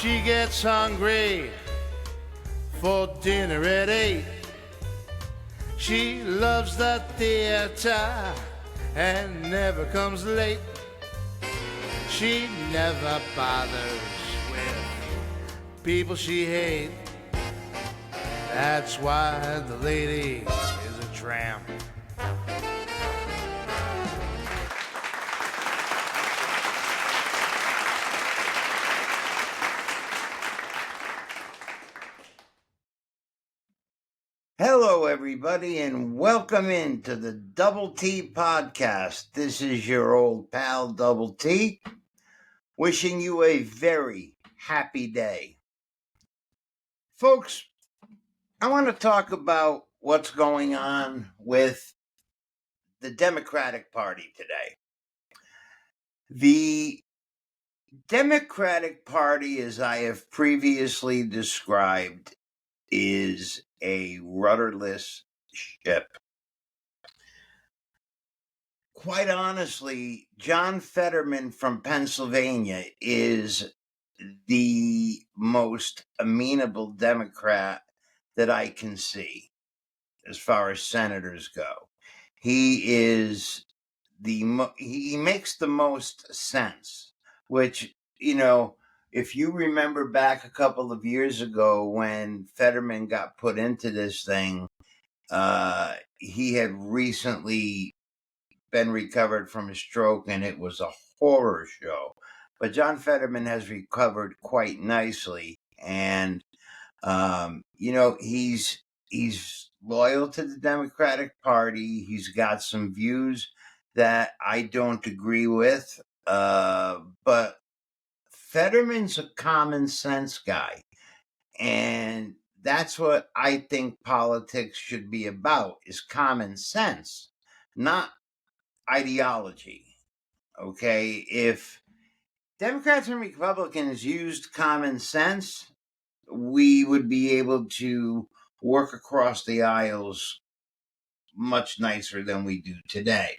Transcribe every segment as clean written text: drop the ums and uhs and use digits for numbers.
she gets hungry for dinner at 8. She loves the theater and never comes late. She never bothers with people she hates. That's why the lady is a tramp. Hello, everybody, and welcome into the Double T podcast. This is your old pal, Double T, wishing you a very happy day. Folks, I want to talk about what's going on with the Democratic Party today. The Democratic Party, as I have previously described, is a rudderless ship. Quite honestly, John Fetterman from Pennsylvania is the most amenable Democrat that I can see as far as senators go. He is he makes the most sense, which, if you remember back a couple of years ago when Fetterman got put into this thing, he had recently been recovered from a stroke, and it was a horror show. But John Fetterman has recovered quite nicely, and he's loyal to the Democratic Party. He's got some views that I don't agree with, but Fetterman's a common sense guy, and that's what I think politics should be about: is common sense, not ideology. Okay, if Democrats and Republicans used common sense, we would be able to work across the aisles much nicer than we do today.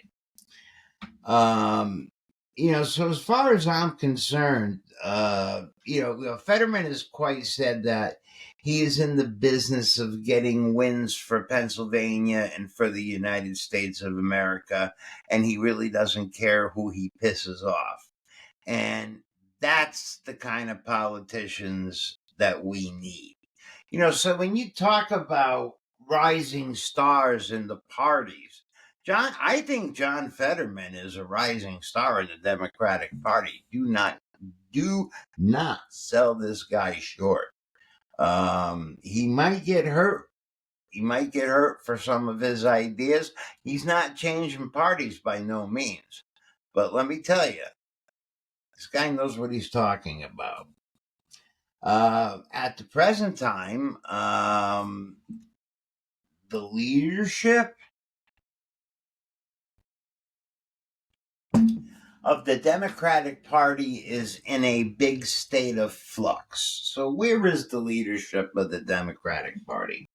So as far as I'm concerned, Fetterman has quite said that he is in the business of getting wins for Pennsylvania and for the United States of America, and he really doesn't care who he pisses off. And that's the kind of politicians that we need. So when you talk about rising stars in the parties, I think John Fetterman is a rising star in the Democratic Party. Do not sell this guy short. He might get hurt. He might get hurt for some of his ideas. He's not changing parties by no means. But let me tell you, this guy knows what he's talking about. At the present time, the leadership of the Democratic Party is in a big state of flux. So where is the leadership of the Democratic Party?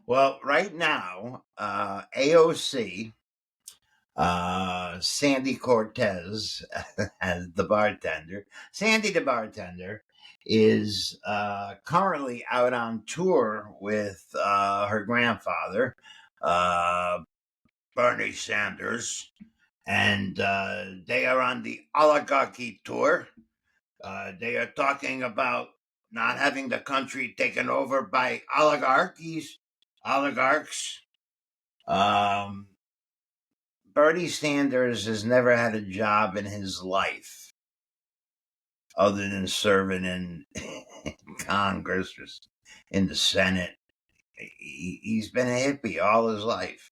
Well, right now, AOC, Sandy Cortez, as the bartender, Sandy the bartender, is currently out on tour with her grandfather, Bernie Sanders, and they are on the oligarchy tour. They are talking about not having the country taken over by oligarchs. Bernie Sanders has never had a job in his life other than serving in Congress or in the Senate. He's been a hippie all his life,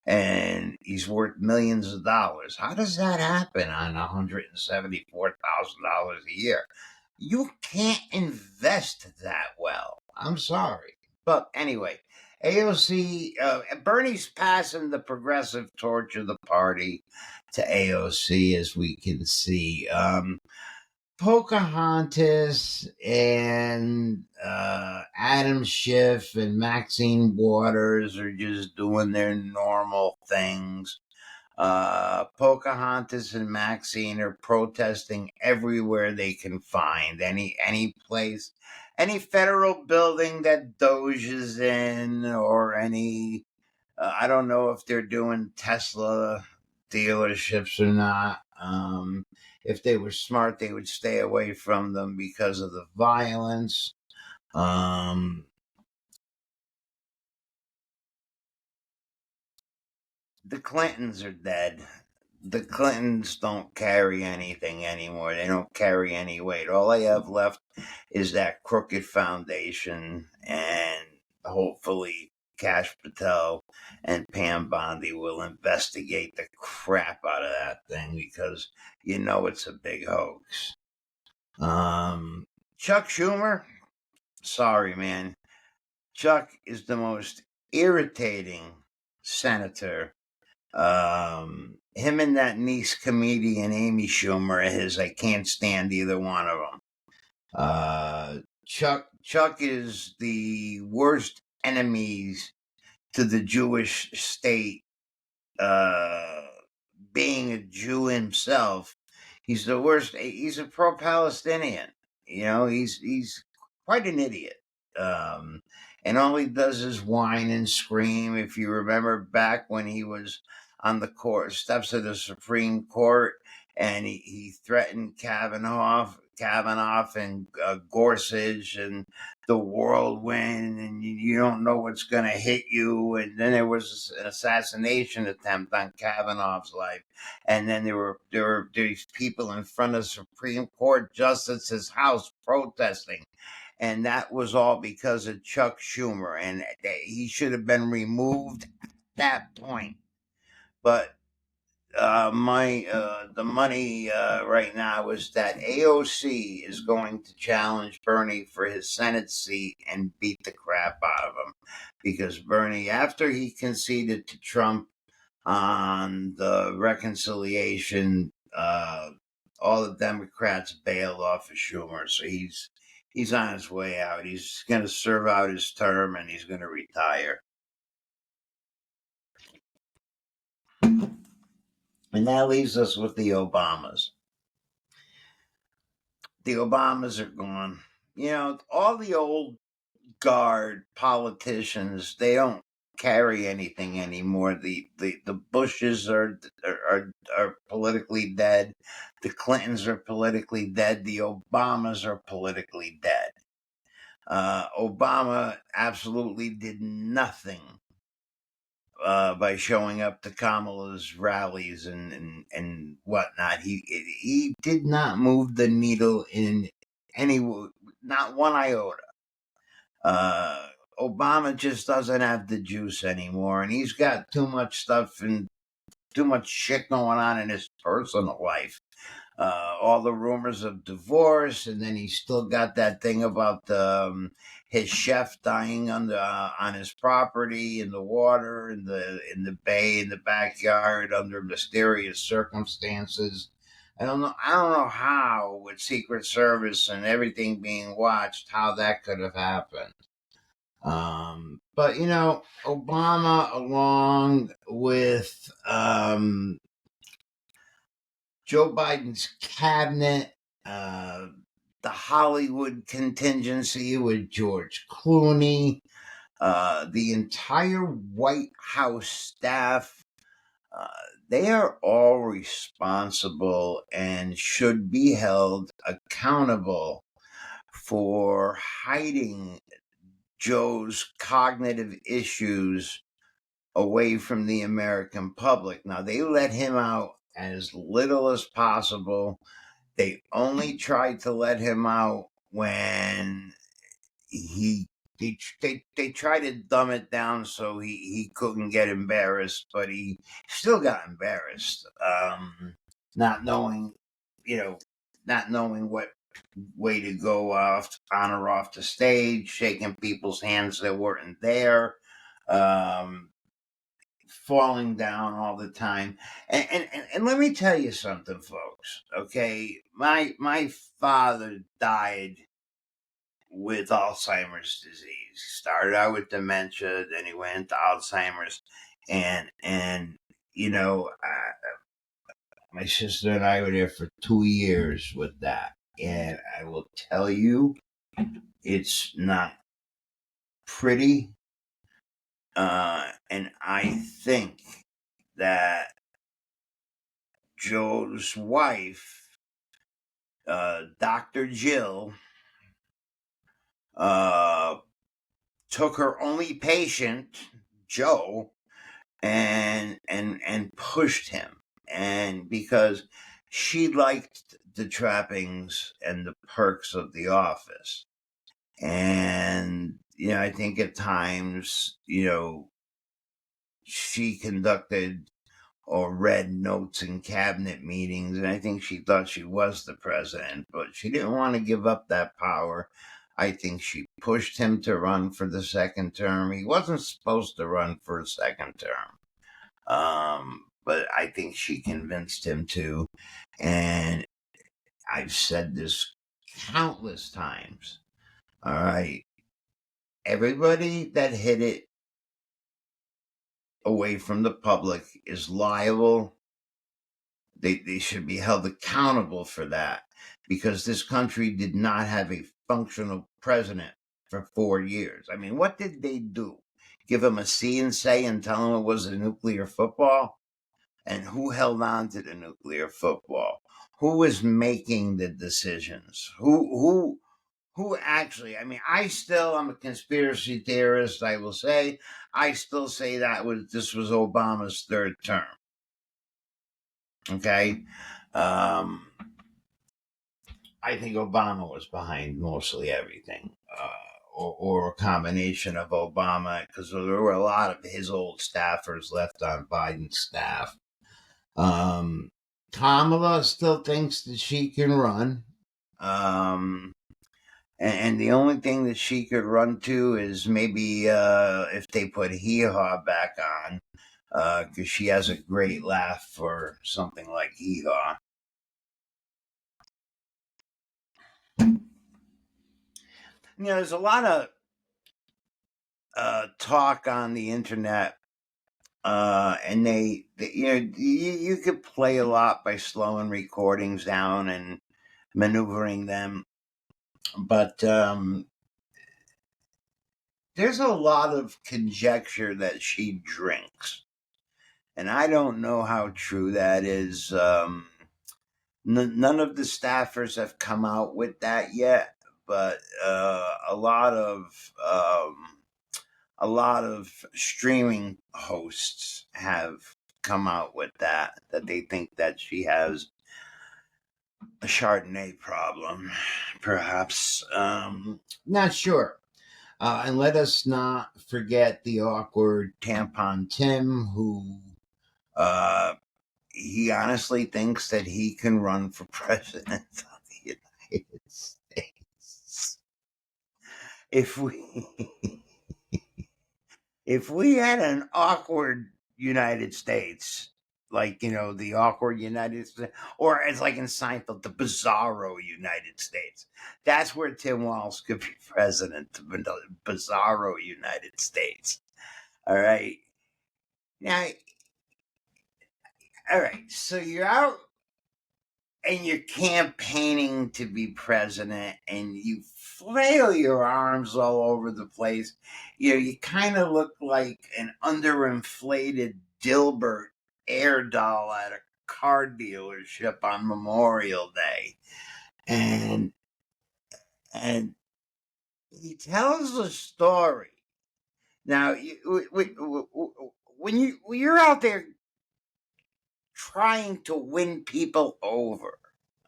and he's worth millions of dollars. How does that happen on $174,000 a year? You can't invest that well. I'm sorry. But anyway, AOC, Bernie's passing the progressive torch of the party to AOC, as we can see. Pocahontas and Adam Schiff and Maxine Waters are just doing their normal things. Pocahontas and Maxine are protesting everywhere they can find, any place, any federal building that Doge is in, or any. I don't know if they're doing Tesla dealerships or not. If they were smart, they would stay away from them because of the violence. The Clintons are dead. The Clintons don't carry anything anymore. They don't carry any weight. All they have left is that crooked foundation, and hopefully Cash Patel and Pam Bondi will investigate the crap out of that thing, because it's a big hoax. Chuck Schumer, sorry, man. Chuck is the most irritating senator. Him and that niece comedian Amy Schumer I can't stand either one of them. Chuck is the worst enemies to the Jewish state. Being a Jew himself, he's the worst. He's a pro-Palestinian. He's quite an idiot. And all he does is whine and scream. If you remember back when he was on the steps of the Supreme Court, and he threatened Kavanaugh and Gorsuch and the whirlwind, and you don't know what's going to hit you. And then there was an assassination attempt on Kavanaugh's life, and then there were these people in front of Supreme Court Justice's house protesting. And that was all because of Chuck Schumer, and he should have been removed at that point. But the money right now is that AOC is going to challenge Bernie for his Senate seat and beat the crap out of him, because Bernie, after he conceded to Trump on the reconciliation, all the Democrats bailed off of Schumer, so he's on his way out. He's going to serve out his term, and he's going to retire. And that leaves us with the Obamas. The Obamas are gone. All the old guard politicians, they don't carry anything anymore. The Bushes are politically dead. The Clintons are politically dead. The Obamas are politically dead. Obama absolutely did nothing by showing up to Kamala's rallies and whatnot. He did not move the needle in not one iota. Obama just doesn't have the juice anymore, and he's got too much stuff and too much shit going on in his personal life. All the rumors of divorce, and then he's still got that thing about his chef dying on his property in the water, in the bay, in the backyard, under mysterious circumstances. I don't know how, with Secret Service and everything being watched, how that could have happened. But Obama, along with Joe Biden's cabinet, the Hollywood contingency with George Clooney, the entire White House staff, they are all responsible and should be held accountable for hiding Joe's cognitive issues away from the American public. Now, they let him out as little as possible. They only tried to let him out when they tried to dumb it down so he couldn't get embarrassed, but he still got embarrassed, not knowing what way to go on or off the stage, shaking people's hands that weren't there, falling down all the time. And let me tell you something, folks. Okay, my father died with Alzheimer's disease. Started out with dementia, then he went into Alzheimer's, and my sister and I were there for 2 years with that. And I will tell you, it's not pretty. And I think that Joe's wife, Dr. Jill, took her only patient, Joe, and pushed him. And because she liked the trappings and the perks of the office. And, I think at times, she conducted or read notes in cabinet meetings, and I think she thought she was the president, but she didn't want to give up that power. I think she pushed him to run for the second term. He wasn't supposed to run for a second term. But I think she convinced him to. And I've said this countless times. All right. Everybody that hid it away from the public is liable. They should be held accountable for that, because this country did not have a functional president for 4 years. I mean, what did they do? Give him a C and say and tell him it was a nuclear football? And who held on to the nuclear football? Who was making the decisions? Who actually? I mean, I'm a conspiracy theorist. I will say, I still say this was Obama's third term. Okay, I think Obama was behind mostly everything, or a combination of Obama, because there were a lot of his old staffers left on Biden's staff. Kamala still thinks that she can run. And the only thing that she could run to is maybe if they put Hee Haw back on, because she has a great laugh for something like Hee Haw. There's a lot of talk on the internet, and you could play a lot by slowing recordings down and maneuvering them, but there's a lot of conjecture that she drinks, and I don't know how true that is. None of the staffers have come out with that yet, but a lot of streaming hosts have come out with that they think that she has a Chardonnay problem, perhaps. Not sure. And let us not forget the awkward tampon Tim, who he honestly thinks that he can run for president of the United States. If we had an awkward United States, like, the awkward United States, or it's like in Seinfeld, the bizarro United States, that's where Tim Walz could be president of the bizarro United States. All right. Now, all right, so you're out and you're campaigning to be president, and you flail your arms all over the place. You kind of look like an underinflated Dilbert air doll at a car dealership on Memorial Day. And he tells a story. Now, when you're out there trying to win people over,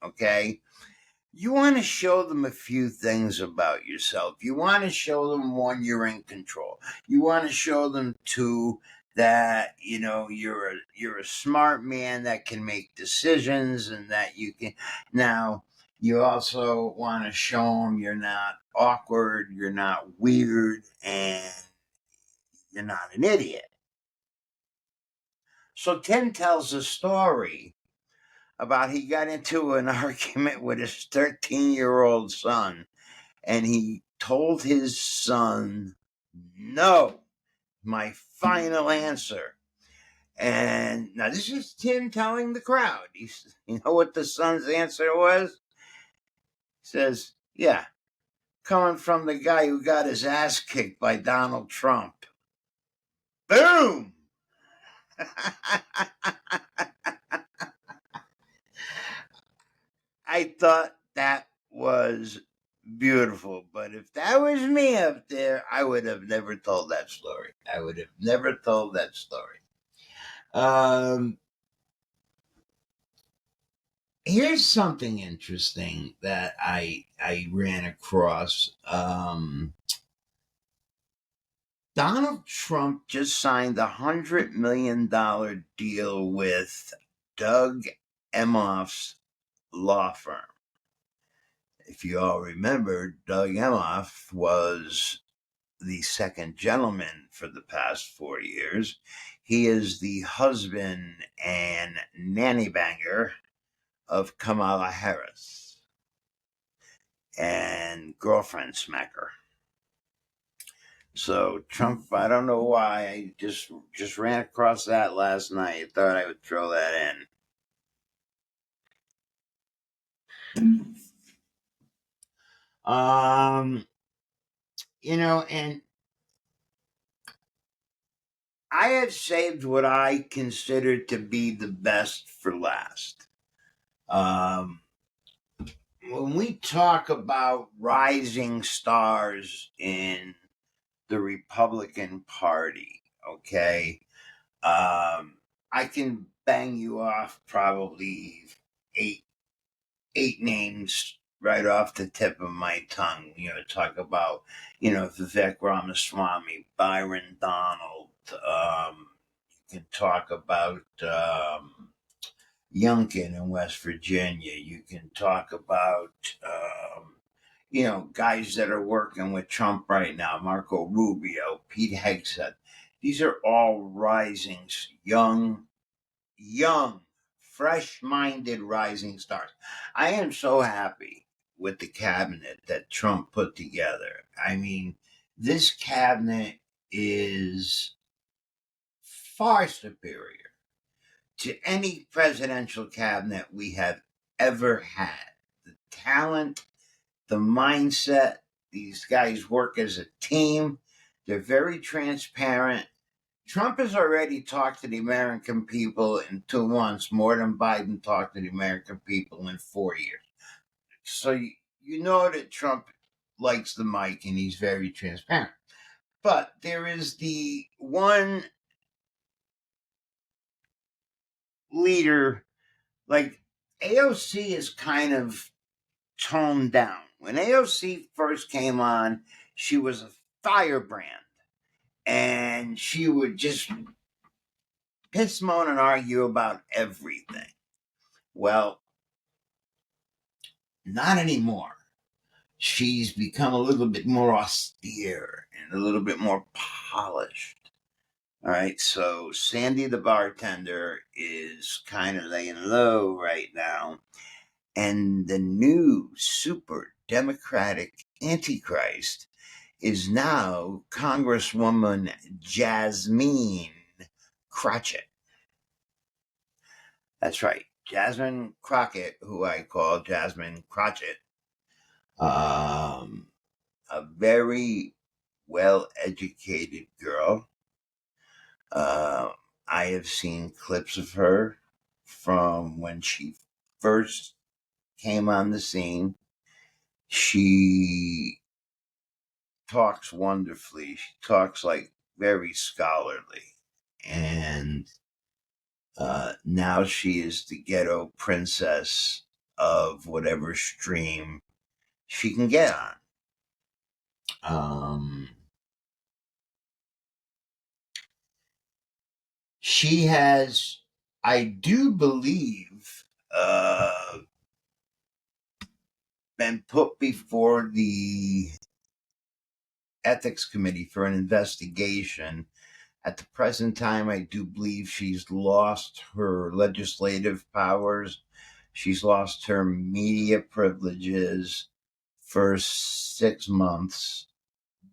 okay, you want to show them a few things about yourself. You want to show them, one, you're in control. You want to show them, two, that you're a smart man that can make decisions, and that you can. Now, you also want to show them you're not awkward, you're not weird, and you're not an idiot. So Tim tells a story about he got into an argument with his 13-year-old son, and he told his son, "No, my final answer." And now this is Tim telling the crowd. You know what the son's answer was? He says, yeah, coming from the guy who got his ass kicked by Donald Trump. Boom! I thought that was beautiful, but if that was me up there, I would have never told that story. I would have never told that story. Here's something interesting that I ran across. Donald Trump just signed a $100 million deal with Doug Emhoff's law firm. If you all remember, Doug Emhoff was the second gentleman for the past 4 years. He is the husband and nanny banger of Kamala Harris and girlfriend smacker. So Trump, I don't know why, I just ran across that last night. I thought I would throw that in. And I have saved what I consider to be the best for last. When we talk about rising stars in the Republican Party, okay, I can bang you off probably eight names right off the tip of my tongue. Talk about Vivek Ramaswamy, Byron Donald. You can talk about Youngkin in West Virginia. You can talk about guys that are working with Trump right now, Marco Rubio, Pete Hegseth. These are all rising, young, fresh-minded rising stars. I am so happy with the cabinet that Trump put together. I mean, this cabinet is far superior to any presidential cabinet we have ever had. The talent, the mindset, these guys work as a team. They're very transparent. Trump has already talked to the American people in 2 months more than Biden talked to the American people in 4 years. So you know that Trump likes the mic and he's very transparent. But there is the one leader, like AOC is kind of toned down. When AOC first came on, she was a firebrand. And she would just piss, moan, and argue about everything. Well, not anymore. She's become a little bit more austere and a little bit more polished. All right, so Sandy the bartender is kind of laying low right now. And the new super democratic antichrist is now Congresswoman Jasmine Crockett. That's right, Jasmine Crockett, who I call Jasmine Crockett. A very well-educated girl. I have seen clips of her from when she first came on the scene. She talks wonderfully. She talks like very scholarly. And now she is the ghetto princess of whatever stream she can get on. She has, I do believe, been put before the ethics committee for an investigation. At the present time, I do believe she's lost her legislative powers. She's lost her media privileges for 6 months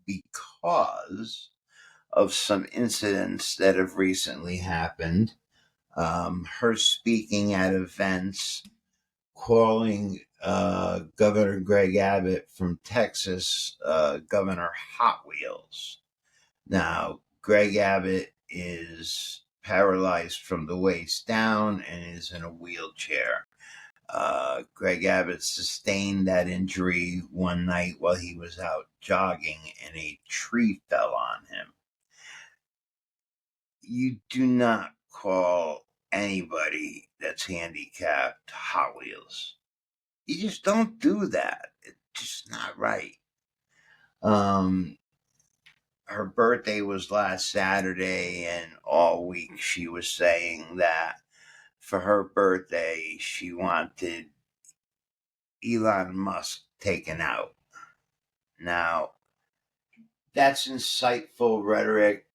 because of some incidents that have recently happened. Her speaking at events, calling Governor Greg Abbott from Texas Governor Hot Wheels. Now, Greg Abbott is paralyzed from the waist down and is in a wheelchair. Greg Abbott sustained that injury one night while he was out jogging and a tree fell on him. You do not call anybody that's handicapped Hot Wheels. You just don't do that. It's just not right. Her birthday was last Saturday, and all week she was saying that for her birthday she wanted Elon Musk taken out. Now, that's insightful rhetoric.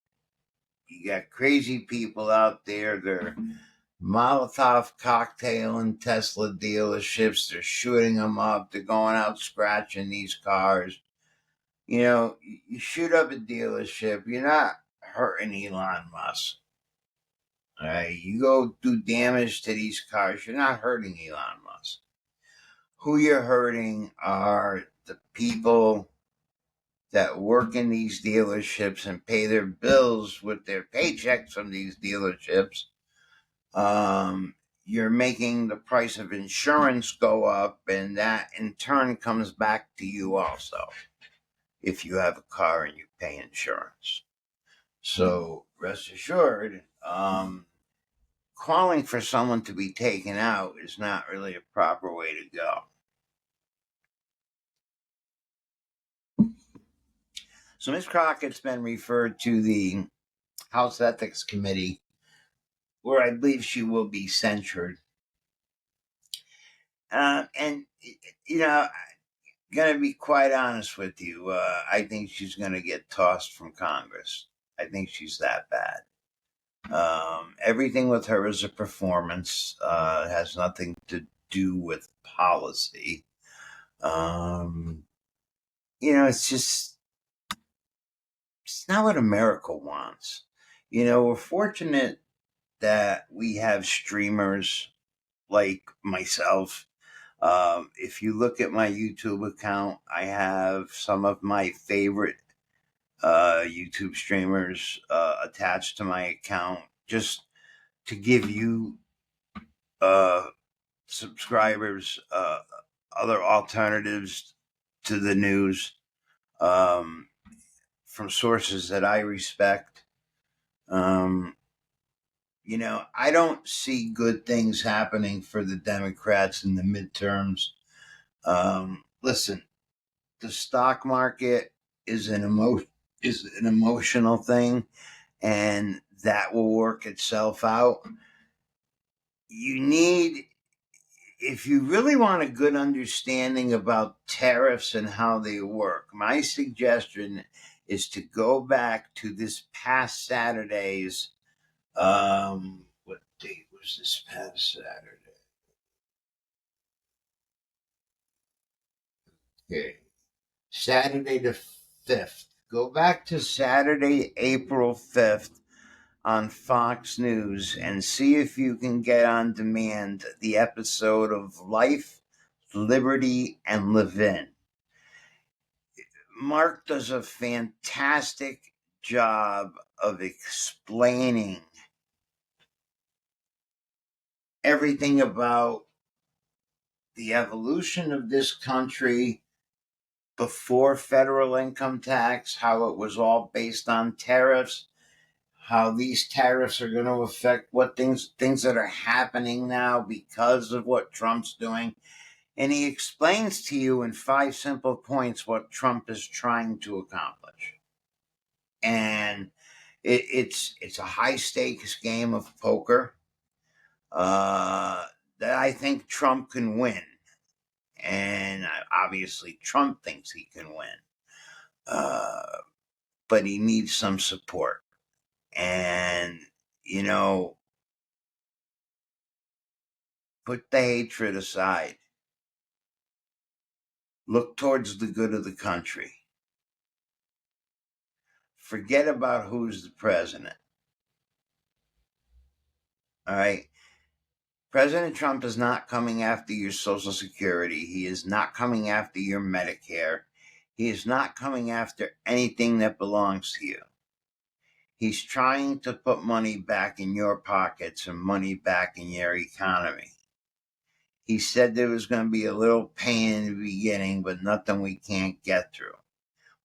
You got crazy people out there. They're Molotov cocktailing Tesla dealerships. They're shooting them up. They're going out scratching these cars. You know, you shoot up a dealership, you're not hurting Elon Musk. All right, you go do damage to these cars, you're not hurting Elon Musk. Who you're hurting are the people that work in these dealerships and pay their bills with their paychecks from these dealerships. You're making the price of insurance go up, and that in turn comes back to you also if you have a car and you pay insurance. So rest assured, calling for someone to be taken out is not really a proper way to go. So Ms. Crockett's been referred to the House Ethics Committee, where I believe she will be censured. And, you know, gonna be quite honest with you, I think she's gonna get tossed from Congress. I think she's that bad. Everything with her is a performance. It has nothing to do with policy. It's not what America wants. We're fortunate that we have streamers like myself. If you look at my YouTube account, I have some of my favorite YouTube streamers attached to my account just to give you subscribers other alternatives to the news from sources that I respect. I don't see good things happening for the Democrats in the midterms. Listen, the stock market is an emotional thing, and that will work itself out. If you really want a good understanding about tariffs and how they work, my suggestion is to go back to this past Saturday's, what date was this past Saturday? Okay. Saturday the 5th. Go back to Saturday, April 5th on Fox News and see if you can get on demand the episode of Life, Liberty, and Levin. Mark does a fantastic job of explaining everything about the evolution of this country before federal income tax, how it was all based on tariffs, how these tariffs are going to affect what things that are happening now because of what Trump's doing. And he explains to you in 5 simple points what Trump is trying to accomplish. And it's a high stakes game of poker that I think Trump can win. And obviously Trump thinks he can win. But he needs some support. And, put the hatred aside. Look towards the good of the country. Forget about who's the president. All right? President Trump is not coming after your Social Security. He is not coming after your Medicare. He is not coming after anything that belongs to you. He's trying to put money back in your pockets and money back in your economy. He said there was going to be a little pain in the beginning, but nothing we can't get through.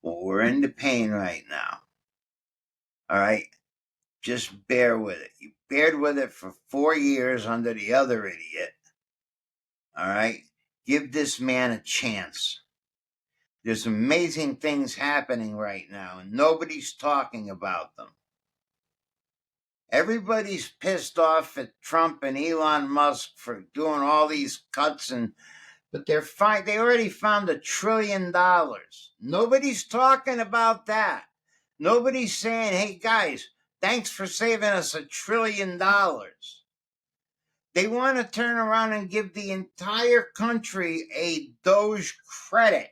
Well, we're in the pain right now. All right? Just bear with it. You bared with it for 4 years under the other idiot. All right? Give this man a chance. There's amazing things happening right now, and nobody's talking about them. Everybody's pissed off at Trump and Elon Musk for doing all these cuts, but they already found $1 trillion. Nobody's talking about that. Nobody's saying, hey guys, thanks for saving us $1 trillion. They want to turn around and give the entire country a Doge credit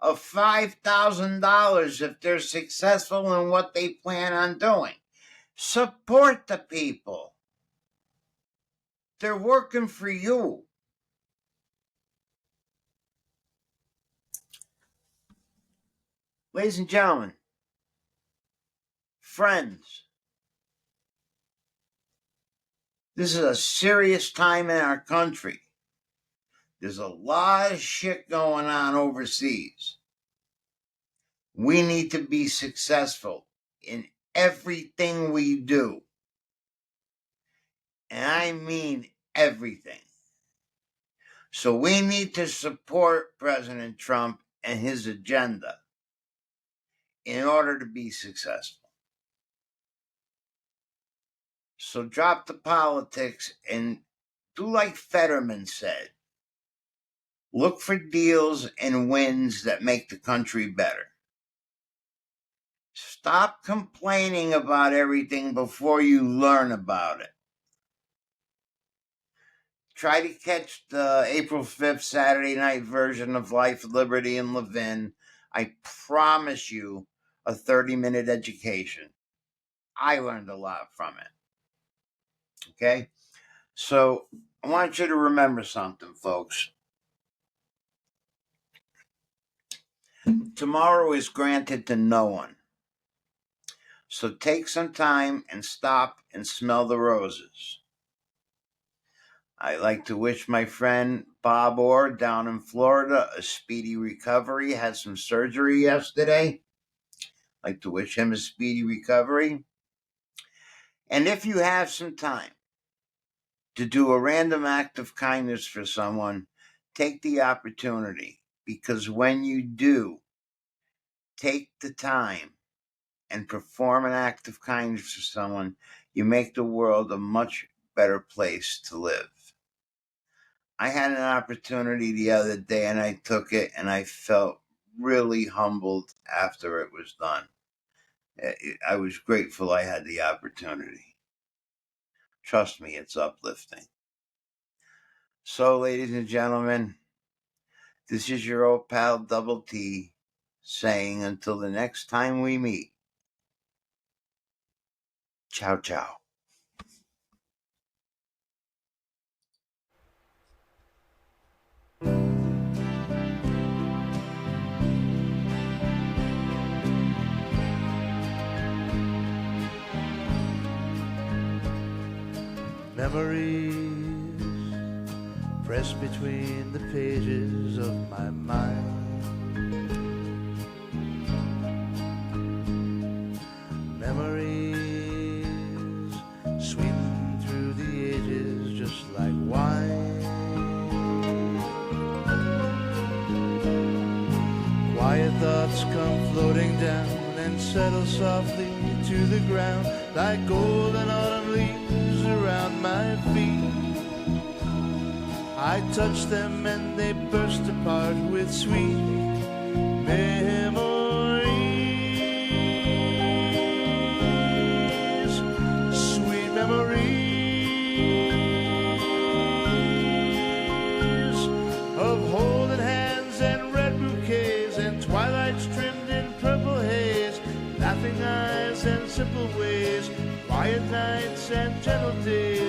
of $5,000 if they're successful in what they plan on doing. Support the people. They're working for you. Ladies and gentlemen, friends, this is a serious time in our country. There's a lot of shit going on overseas. We need to be successful in everything we do. And I mean everything. So we need to support President Trump and his agenda in order to be successful. So drop the politics and do like Fetterman said. Look for deals and wins that make the country better. Stop complaining about everything before you learn about it. Try to catch the April 5th Saturday night version of Life, Liberty, and Levin. I promise you a 30-minute education. I learned a lot from it. Okay? So I want you to remember something, folks. Tomorrow is granted to no one. So take some time and stop and smell the roses. I'd like to wish my friend Bob Orr down in Florida a speedy recovery. Had some surgery yesterday. I'd like to wish him a speedy recovery. And if you have some time to do a random act of kindness for someone, take the opportunity. Because when you do, take the time and perform an act of kindness for someone, you make the world a much better place to live. I had an opportunity the other day and I took it, and I felt really humbled after it was done. I was grateful I had the opportunity. Trust me, it's uplifting. So, ladies and gentlemen, this is your old pal Double T saying until the next time we meet, ciao, ciao. Memories pressed between the pages of my mind. Memories sweeping through the ages just like wine. Quiet thoughts come floating down and settle softly to the ground like golden autumn leaves around my feet. I touch them and they burst apart with sweet memories. Sweet memories of holding hands and red bouquets and twilights trimmed in purple haze. That's nights and gentle days